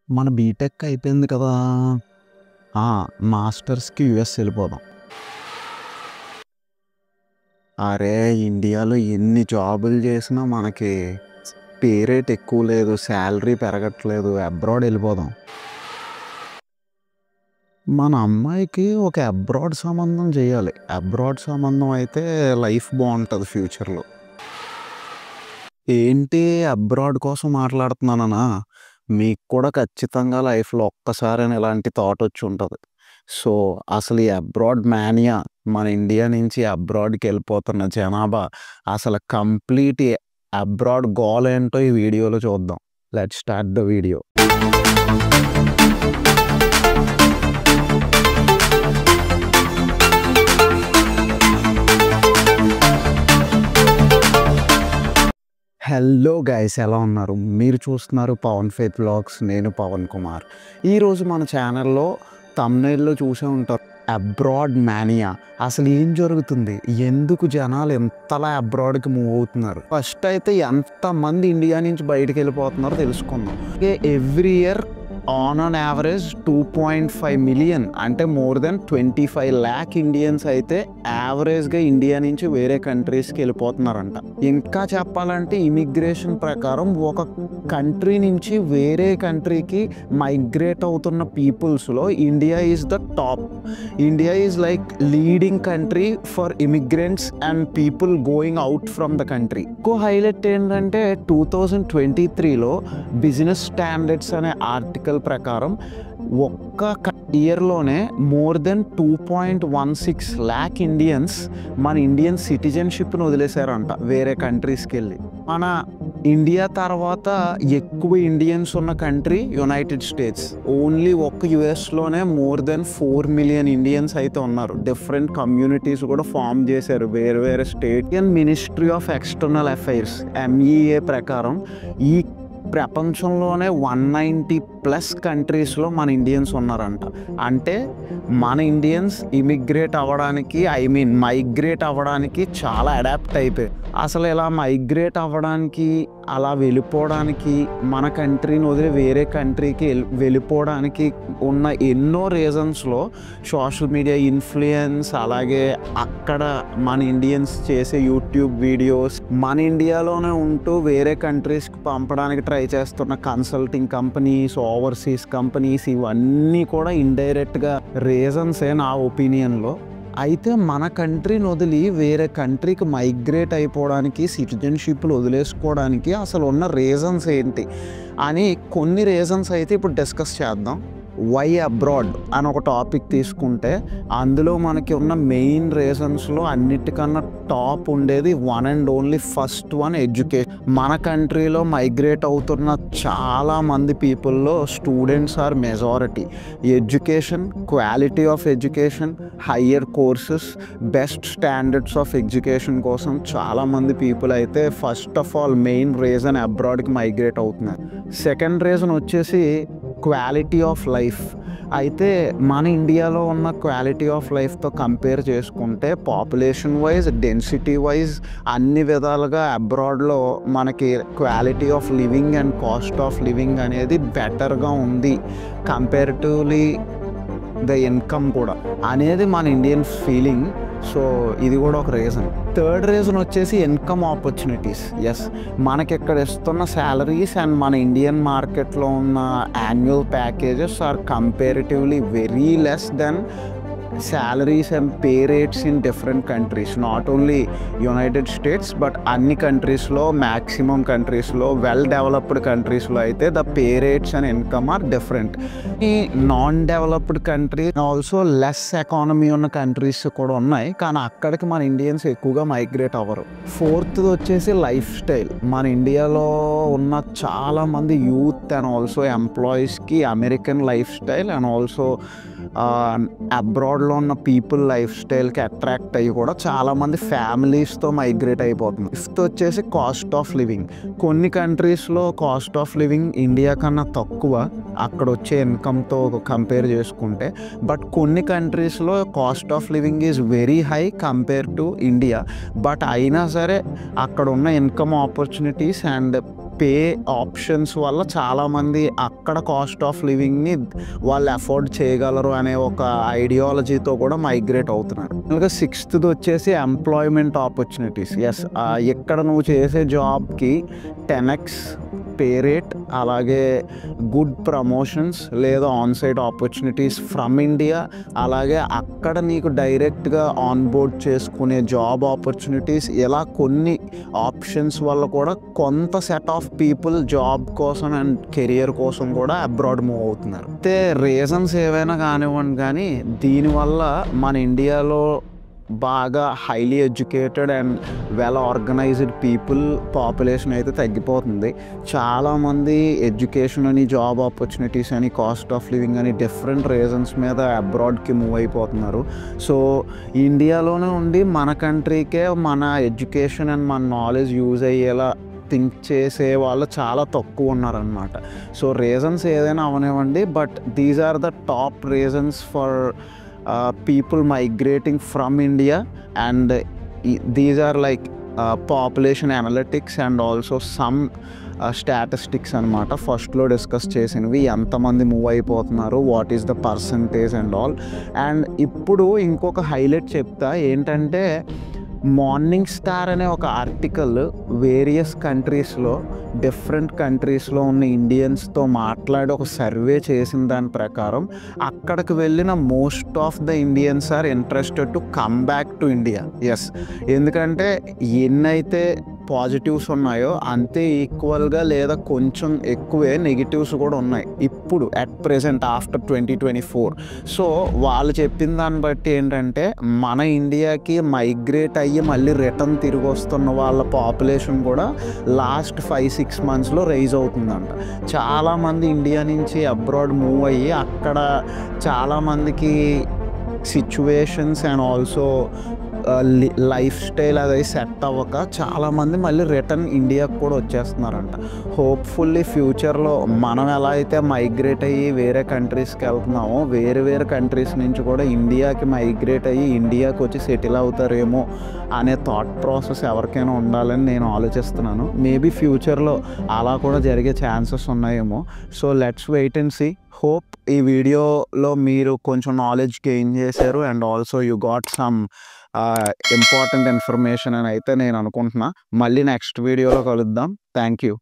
మన బీటెక్ అయిపోయింది కదా! మాస్టర్స్‌కి యూఎస్ వెళ్ళిపోదాం. అరే! ఇండియాలో ఎన్ని జాబులు చేసినా మనకి పే రేట్ ఎక్కువ లేదు. శాలరీ పెరగట్లేదు. అబ్రాడ్ వెళ్ళిపోదాం. మన అమ్మాయికి ఒక అబ్రాడ్ సంబంధం చేయాలి. అబ్రాడ్ సంబంధం అయితే లైఫ్ బాగుంటుంది ఫ్యూచర్‌లో. ఏంటి అబ్రాడ్ కోసం మాట్లాడుతున్నానా? మీకు కూడా ఖచ్చితంగా లైఫ్‌లో ఒక్కసారైనా ఇలాంటి థాట్ వచ్చి ఉంటది. సో, అసలు ఈ అబ్రాడ్ మానియా మన ఇండియా నుంచి అబ్రాడ్‌కి వెళ్ళిపోతున్న జనాభా అసలు కంప్లీట్ అబ్రాడ్ గోల ఏంటో ఈ వీడియోలో చూద్దాం. Let's start the video. Hello guys, ఎలా ఉన్నారు? మీరు చూస్తున్నారు పవన్ ఫేత్ వ్లాగ్స్. నేను పవన్ కుమార్. ఈరోజు మన ఛానల్లో థంబ్‌నెయిల్‌లో చూసే ఉంటారు అబ్రాడ్ మానియా. అసలు ఏం జరుగుతుంది? ఎందుకు జనాలు ఎంతలా అబ్రాడ్‌కి మూవ్ అవుతున్నారు? ఫస్ట్ అయితే ఎంతమంది ఇండియా నుంచి బయటకు వెళ్ళిపోతున్నారో తెలుసుకుందాం. Every year on average 2.5 million అంటే మోర్ దెన్ 25 lakh ఇండియన్స్ అయితే యావరేజ్గా ఇండియా నుంచి వేరే కంట్రీస్కి వెళ్ళిపోతున్నారంట. ఇంకా చెప్పాలంటే ఇమిగ్రేషన్ ప్రకారం ఒక కంట్రీ నుంచి వేరే కంట్రీకి మైగ్రేట్ అవుతున్న పీపుల్స్లో India is the top. India is like leading country for immigrants and people going out from the country. ఇంకో హైలైట్ ఏంటంటే 2023లో బిజినెస్ స్టాండర్డ్స్ అనే ఆర్టికల్ ప్రకారం ఒక్క ఇయర్లోనే మోర్ దెన్ 2.16 lakh ఇండియన్స్ మన ఇండియన్ సిటిజన్షిప్ను వదిలేశారంట వేరే కంట్రీస్కి వెళ్ళి. మన ఇండియా తర్వాత ఎక్కువ ఇండియన్స్ ఉన్న కంట్రీ యునైటెడ్ స్టేట్స్. ఓన్లీ ఒక్క యుఎస్లోనే మోర్ దెన్ 4 మిలియన్ ఇండియన్స్ అయితే ఉన్నారు. డిఫరెంట్ కమ్యూనిటీస్ కూడా ఫామ్ చేశారు వేరే వేరే state. Indian ministry of external affairs MEA ప్రకారం ఈ ప్రపంచంలోనే 190+ కంట్రీస్లో మన ఇండియన్స్ ఉన్నారంట. అంటే మన ఇండియన్స్ మైగ్రేట్ అవ్వడానికి చాలా అడాప్ట్ అయిపోయాయి. అసలు ఇలా మైగ్రేట్ అవ్వడానికి, అలా వెళ్ళిపోవడానికి, మన కంట్రీని వదిలి వేరే కంట్రీకి వెళ్ళిపోవడానికి ఉన్న ఎన్నో రీజన్స్లో సోషల్ మీడియా ఇన్ఫ్లుయెన్స్, అలాగే అక్కడ మన ఇండియన్స్ చేసే యూట్యూబ్ వీడియోస్, మన ఇండియాలోనే ఉంటూ వేరే కంట్రీస్కి పంపడానికి ట్రై చేస్తున్న కన్సల్టింగ్ కంపెనీస్, ఓవర్సీస్ కంపెనీస్, ఇవన్నీ కూడా ఇండైరెక్ట్గా రీజన్సే నా ఒపీనియన్లో. అయితే మన కంట్రీని వదిలి వేరే కంట్రీకి మైగ్రేట్ అయిపోవడానికి, సిటిజన్షిప్లు వదిలేసుకోవడానికి అసలు ఉన్న రీజన్స్ ఏంటి అని కొన్ని రీజన్స్ అయితే ఇప్పుడు డిస్కస్ చేద్దాం. వై అబ్రాడ్ అని ఒక టాపిక్ తీసుకుంటే అందులో మనకి ఉన్న మెయిన్ రీజన్స్లో అన్నిటికన్నా టాప్ ఉండేది one and only first one education. మన కంట్రీలో మైగ్రేట్ అవుతున్న చాలామంది పీపుల్లో students are majority. Education, quality of education, higher courses, best standards of education కోసం చాలామంది పీపుల్ అయితే first of all main reason అబ్రాడ్కి మైగ్రేట్ అవుతున్నారు. సెకండ్ రీజన్ వచ్చేసి క్వాలిటీ ఆఫ్ లైఫ్. అయితే మన ఇండియాలో ఉన్న క్వాలిటీ ఆఫ్ లైఫ్తో కంపేర్ చేసుకుంటే పాపులేషన్ వైజ్, డెన్సిటీ వైజ్ అన్ని విధాలుగా అబ్రాడ్లో మనకి quality of living and cost of living అనేది బెటర్గా ఉంది కంపేరిటివ్లీ ద ఇన్కమ్ కూడా అనేది మన ఇండియన్ ఫీలింగ్. సో ఇది కూడా ఒక రీజన్. థర్డ్ రీజన్ వచ్చేసి ఇన్కమ్ ఆపర్చునిటీస్. ఎస్, మనకి ఇక్కడ ఇస్తున్న శాలరీస్ అండ్ మన ఇండియన్ మార్కెట్లో ఉన్న annual packages are comparatively very less than salaries and pay rates in different countries, not only United States but అన్ని కంట్రీస్లో, మ్యాక్సిమం కంట్రీస్లో, వెల్ డెవలప్డ్ కంట్రీస్లో అయితే the pay rates and income are different. ఈ non developed country also less economy ఉన్న countries కూడా ఉన్నాయి, కానీ అక్కడికి మన ఇండియన్స్ ఎక్కువగా మైగ్రేట్ అవ్వరు. ఫోర్త్ వచ్చేసి లైఫ్ స్టైల్. మన ఇండియాలో ఉన్న చాలామంది యూత్ అండ్ ఆల్సో ఎంప్లాయీస్కి American lifestyle and also అబ్రాడ్లో ఉన్న పీపుల్ లైఫ్ స్టైల్కి అట్రాక్ట్ అయ్యి కూడా చాలామంది ఫ్యామిలీస్తో మైగ్రేట్ అయిపోతుంది. ఫిఫ్త్ వచ్చేసి కాస్ట్ ఆఫ్ లివింగ్. కొన్ని కంట్రీస్లో కాస్ట్ ఆఫ్ లివింగ్ ఇండియా కన్నా తక్కువ అక్కడ వచ్చే ఇన్కమ్తో కంపేర్ చేసుకుంటే, బట్ కొన్ని కంట్రీస్లో cost of living is very high compare to India. But అయినా సరే అక్కడ ఉన్న income opportunities and pay options వల్ల చాలామంది అక్కడ కాస్ట్ ఆఫ్ లివింగ్ని వాళ్ళు అఫోర్డ్ చేయగలరు అనే ఒక ఐడియాలజీతో కూడా మైగ్రేట్ అవుతున్నారు. ఇంకా సిక్స్త్ది వచ్చేసి ఎంప్లాయ్మెంట్ ఆపర్చునిటీస్. ఎస్, ఇక్కడ నువ్వు చేసే జాబ్కి 10x పే రేట్, అలాగే గుడ్ ప్రమోషన్స్ లేదా ఆన్సైట్ ఆపర్చునిటీస్ ఫ్రమ్ ఇండియా, అలాగే అక్కడ నీకు డైరెక్ట్గా ఆన్బోర్డ్ చేసుకునే జాబ్ ఆపర్చునిటీస్, ఇలా కొన్ని ఆప్షన్స్ వల్ల కూడా కొంత సెట్ ఆఫ్ పీపుల్ జాబ్ కోసం అండ్ కెరియర్ కోసం కూడా అబ్రాడ్ మూవ్ అవుతున్నారు. అయితే రీజన్స్ ఏవైనా కానివ్వండి, కానీ దీనివల్ల మన ఇండియాలో బాగా highly educated and well organised people population అయితే తగ్గిపోతుంది. చాలామంది ఎడ్యుకేషన్ అని, జాబ్ ఆపర్చునిటీస్ అని, కాస్ట్ ఆఫ్ లివింగ్ అని డిఫరెంట్ రీజన్స్ మీద అబ్రాడ్కి మూవ్ అయిపోతున్నారు. సో ఇండియాలోనే ఉండి మన కంట్రీకే మన ఎడ్యుకేషన్ అండ్ మన నాలెడ్జ్ యూజ్ అయ్యేలా థింక్ చేసే వాళ్ళు చాలా తక్కువ ఉన్నారనమాట. సో రీజన్స్ ఏదైనా అవనివ్వండి, but these are the top reasons for people migrating from India, and these are like population analytics and also some statistics అనమాట. ఫస్ట్లో డిస్కస్ చేసినవి, ఎంతమంది మూవ్ అయిపోతున్నారు, what is the percentage and all. And ఇప్పుడు ఇంకొక highlight చెప్తా ఏంటంటే, morning star అనే ఒక ఆర్టికల్ వేరియస్ కంట్రీస్లో, డిఫరెంట్ కంట్రీస్లో ఉన్న ఇండియన్స్తో మాట్లాడి ఒక సర్వే చేసిన దాని ప్రకారం అక్కడికి వెళ్ళిన most of the Indians are interested to come back to India. Yes, ఎందుకంటే ఎన్నైతే పాజిటివ్స్ ఉన్నాయో అంతే ఈక్వల్గా లేదా కొంచెం ఎక్కువే నెగిటివ్స్ కూడా ఉన్నాయి ఇప్పుడు అట్ ప్రెజెంట్ ఆఫ్టర్ 2024. సో వాళ్ళు చెప్పిన దాన్ని బట్టి ఏంటంటే, మన ఇండియాకి మైగ్రేట్ అయ్యి మళ్ళీ రిటర్న్ తిరిగి వస్తున్న వాళ్ళ పాపులేషన్ కూడా లాస్ట్ 5-6 మంత్స్లో రైజ్ అవుతుందంట. చాలామంది ఇండియా నుంచి అబ్రాడ్ మూవ్ అయ్యి అక్కడ చాలామందికి situations and also life style అది సెట్ అవ్వక చాలామంది మళ్ళీ రిటర్న్ ఇండియాకి కూడా వచ్చేస్తున్నారంట. హోప్ఫుల్లీ ఫ్యూచర్లో మనం ఎలా అయితే మైగ్రేట్ అయ్యి వేరే కంట్రీస్కి వెళ్తున్నామో, వేరే వేరే కంట్రీస్ నుంచి కూడా ఇండియాకి మైగ్రేట్ అయ్యి ఇండియాకి వచ్చి సెటిల్ అవుతారేమో అనే థాట్ ప్రాసెస్ ఎవరికైనా ఉండాలని నేను ఆలోచిస్తున్నాను. మేబీ ఫ్యూచర్లో అలా కూడా జరిగే ఛాన్సెస్ ఉన్నాయేమో. So let's wait and see. Hope ఈ వీడియోలో మీరు కొంచెం నాలెడ్జ్ గెయిన్ చేశారు and also you got some important information అని అయితే నేను అనుకుంటున్నా. మళ్ళీ నెక్స్ట్ వీడియోలో కలుద్దాం. Thank you.